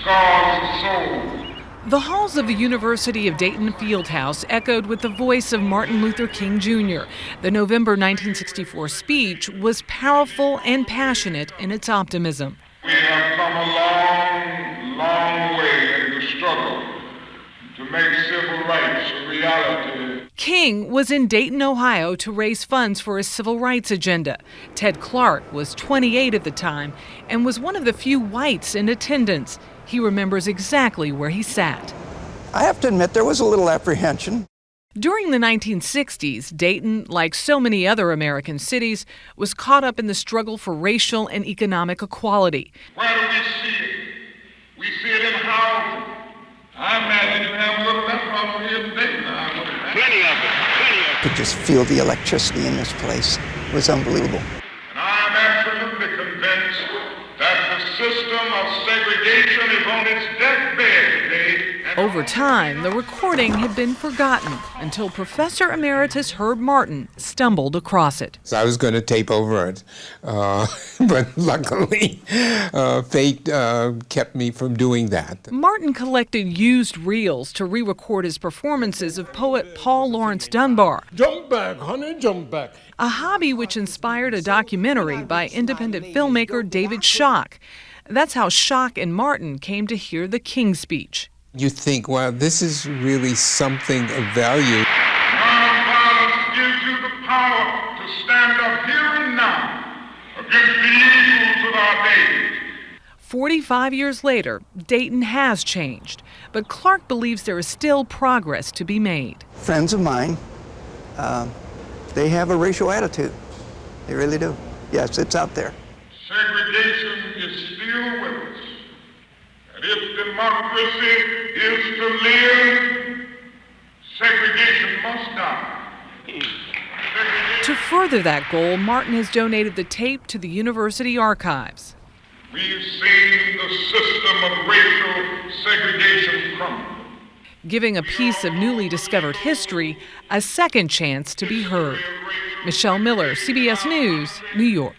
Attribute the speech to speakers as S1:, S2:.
S1: scars the soul.
S2: The halls of the University of Dayton Fieldhouse echoed with the voice of Martin Luther King Jr. The November 1964 speech was powerful and passionate in its optimism.
S1: We have come a long, long way in the struggle to make civil rights a reality.
S2: King was in Dayton, Ohio to raise funds for his civil rights agenda. Ted Clark was 28 at the time and was one of the few whites in attendance. He remembers exactly where he sat.
S3: I have to admit there was a little apprehension.
S2: During the 1960s, Dayton, like so many other American cities, was caught up in the struggle for racial and economic equality.
S1: Where do we see it? We see it in housing. I imagine you have a little less problem here in Dayton. Plenty of it.
S3: Could just feel the electricity in this place. It was unbelievable.
S1: And I am absolutely convinced that the system of segregation is on its deathbed today.
S2: Over time, the recording had been forgotten until Professor Emeritus Herb Martin stumbled across it.
S4: So I was going to tape over it, but luckily fate kept me from doing that.
S2: Martin collected used reels to re-record his performances of poet Paul Laurence Dunbar.
S5: Jump back, honey, jump back.
S2: A hobby which inspired a documentary by independent filmmaker David Schock. That's how Schock and Martin came to hear the King speech.
S4: You think, wow, this is really something of value.
S1: Nonviolence gives you the power to stand up here and now against the evils of our day.
S2: 45 years later, Dayton has changed, but Clark believes there is still progress to be made.
S3: Friends of mine, they have a racial attitude. They really do. Yes, it's out there.
S1: Segregation is still with us. And if democracy is to live, segregation must die.
S2: To further that goal, Martin has donated the tape to the university archives.
S1: We've seen the system of racial segregation crumble.
S2: Giving a piece of newly discovered history a second chance to be heard. Michelle Miller, CBS News, New York.